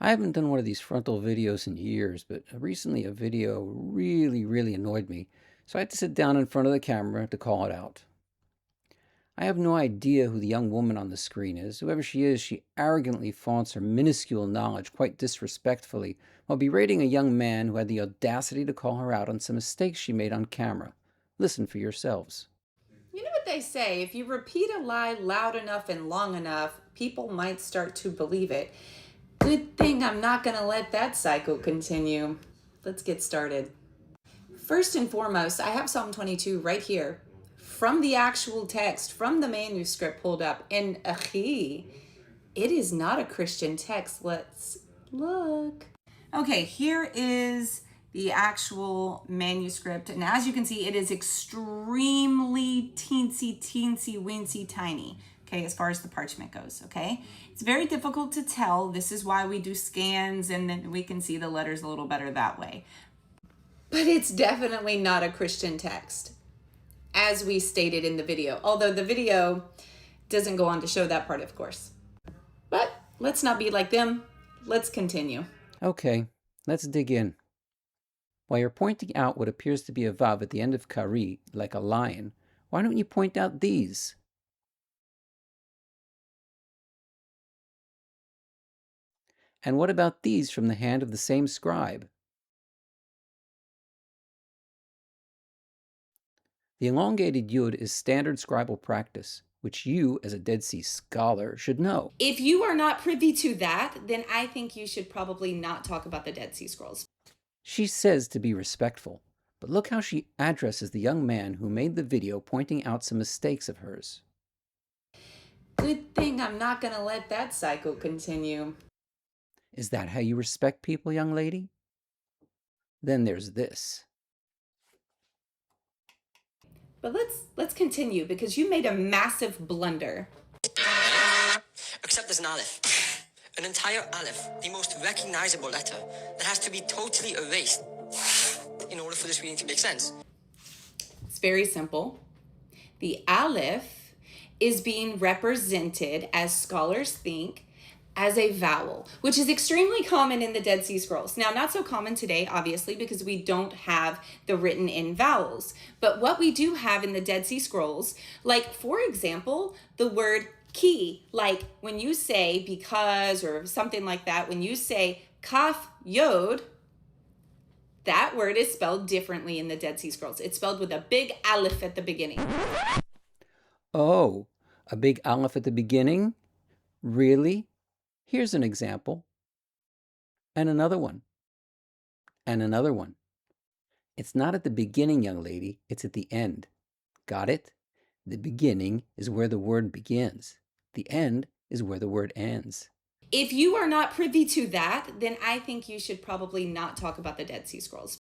I haven't done one of these frontal videos in years, but recently a video really annoyed me, so I had to sit down in front of the camera to call it out. I have no idea who the young woman on the screen is. Whoever she is, she arrogantly flaunts her minuscule knowledge quite disrespectfully while berating a young man who had the audacity to call her out on some mistakes she made on camera. Listen for yourselves. You know what they say, if you repeat a lie loud enough and long enough, people might start to believe it. Good thing I'm not going to let that cycle continue. Let's get started. First and foremost, I have Psalm 22 right here from the actual text, from the manuscript pulled up. And it is not a Christian text. Let's look. Okay, here is the actual manuscript. And as you can see, it is extremely teensy weensy tiny, okay, as far as the parchment goes, okay? It's very difficult to tell. This is why we do scans, and then we can see the letters a little better that way. But it's definitely not a Christian text, as we stated in the video, although the video doesn't go on to show that part, of course. But let's not be like them. Let's continue. Okay, let's dig in. While you're pointing out what appears to be a vav at the end of kari, like a lion, why don't you point out these? And what about these from the hand of the same scribe? The elongated yud is standard scribal practice, which you, as a Dead Sea scholar, should know. If you are not privy to that, then I think you should probably not talk about the Dead Sea Scrolls. She says to be respectful, but look how she addresses the young man who made the video pointing out some mistakes of hers. Good thing I'm not going to let that cycle continue. Is that how you respect people, young lady? Then there's this. But let's continue because you made a massive blunder. Except there's an aleph. An entire aleph, the most recognizable letter, that has to be totally erased in order for this reading to make sense. It's very simple. The aleph is being represented, as scholars think, as a vowel, which is extremely common in the Dead Sea Scrolls. Now, not so common today, obviously, because we don't have the written in vowels. But what we do have in the Dead Sea Scrolls, like, for example, the word ki, like when you say because or something like that, when you say kaf yod, that word is spelled differently in the Dead Sea Scrolls. It's spelled with a big aleph at the beginning. Oh, a big aleph at the beginning? Really? Here's an example. And another one. And another one. It's not at the beginning, young lady, it's at the end. Got it? The beginning is where the word begins. The end is where the word ends. If you are not privy to that, then I think you should probably not talk about the Dead Sea Scrolls.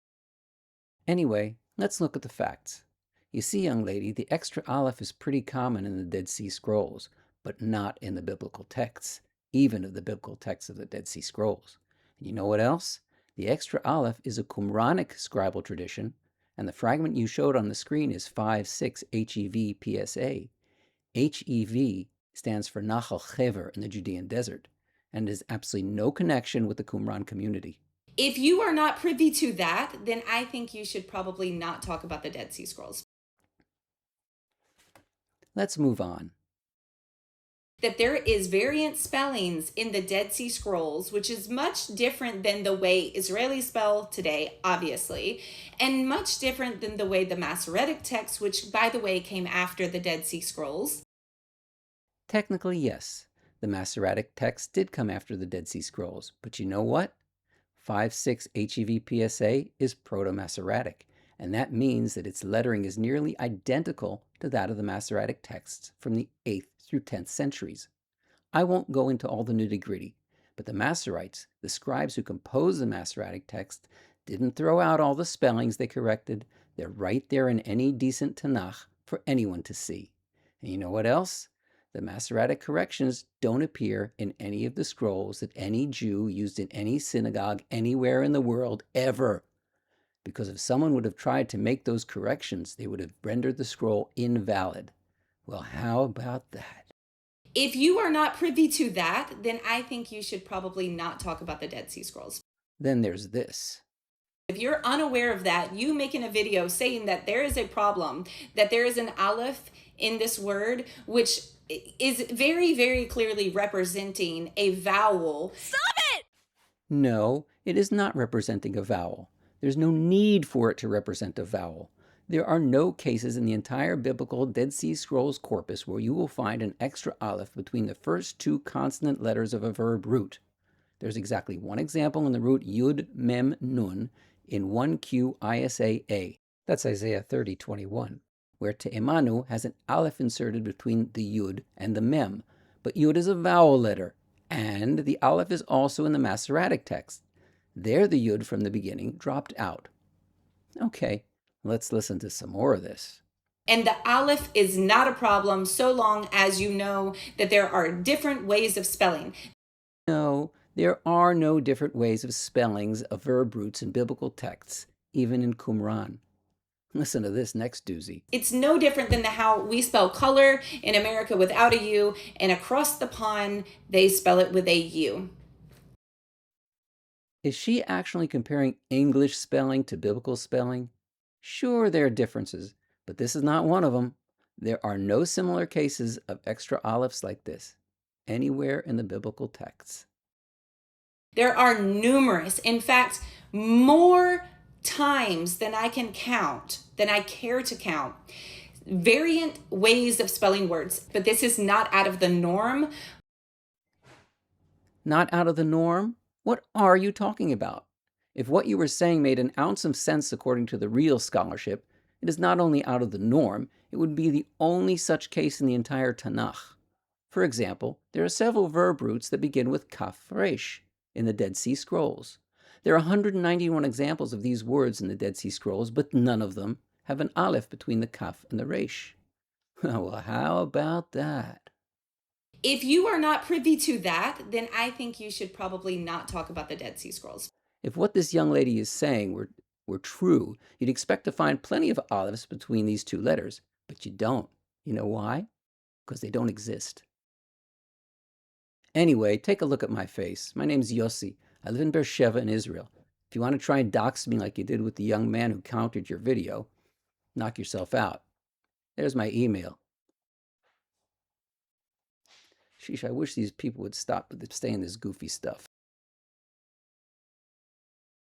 Anyway, let's look at the facts. You see, young lady, the extra aleph is pretty common in the Dead Sea Scrolls, but not in the biblical texts, even of the biblical texts of the Dead Sea Scrolls. And you know what else? The extra aleph is a Qumranic scribal tradition, and the fragment you showed on the screen is 5-6 HEV PSA. HEV stands for Nachal Chever in the Judean desert, and has absolutely no connection with the Qumran community. If you are not privy to that, then I think you should probably not talk about the Dead Sea Scrolls. Let's move on. That there is variant spellings in the Dead Sea Scrolls, which is much different than the way Israelis spell today, obviously, and much different than the way the Masoretic text, which, by the way, came after the Dead Sea Scrolls. Technically, yes, the Masoretic text did come after the Dead Sea Scrolls, but you know what? 5-6 HEV PSA is Proto-Masoretic, and that means that its lettering is nearly identical to that of the Masoretic texts from the 8th through 10th centuries. I won't go into all the nitty-gritty, but the Masoretes, the scribes who composed the Masoretic text, didn't throw out all the spellings they corrected. They're right there in any decent Tanakh for anyone to see. And you know what else? The Masoretic corrections don't appear in any of the scrolls that any Jew used in any synagogue anywhere in the world ever. Because if someone would have tried to make those corrections, they would have rendered the scroll invalid. Well, how about that? If you are not privy to that, then I think you should probably not talk about the Dead Sea Scrolls. Then there's this. If you're unaware of that, you making a video saying that there is a problem, that there is an aleph in this word, which is very, very clearly representing a vowel. No, it is not representing a vowel. There's no need for it to represent a vowel. There are no cases in the entire biblical Dead Sea Scrolls corpus where you will find an extra aleph between the first two consonant letters of a verb root. There's exactly one example in the root Yud Mem Nun in 1Q Isa A. That's Isaiah 30:21, where Te'emanu has an aleph inserted between the Yud and the Mem. But Yud is a vowel letter, and the aleph is also in the Masoretic text. There the Yud from the beginning dropped out. Okay, let's listen to some more of this. And the aleph is not a problem so long as you know that there are different ways of spelling. No, there are no different ways of spellings of verb roots in biblical texts, even in Qumran. Listen to this next doozy. It's no different than how we spell color in America without a U, and across the pond, they spell it with a U. Is she actually comparing English spelling to biblical spelling? Sure, there are differences, but this is not one of them. There are no similar cases of extra alephs like this anywhere in the biblical texts. There are numerous, in fact, more times than I can count, than I care to count, variant ways of spelling words, but this is not out of the norm. Not out of the norm? What are you talking about? If what you were saying made an ounce of sense according to the real scholarship, it is not only out of the norm, it would be the only such case in the entire Tanakh. For example, there are several verb roots that begin with kaf resh in the Dead Sea Scrolls. There are 191 examples of these words in the Dead Sea Scrolls, but none of them have an aleph between the kaf and the resh. Well, how about that? If you are not privy to that, then I think you should probably not talk about the Dead Sea Scrolls. If what this young lady is saying were true, you'd expect to find plenty of alephs between these two letters, but you don't. You know why? Because they don't exist. Anyway, take a look at my face. My name's Yossi. I live in Beersheba in Israel. If you want to try and dox me like you did with the young man who countered your video, knock yourself out. There's my email. Sheesh, I wish these people would stop saying this goofy stuff.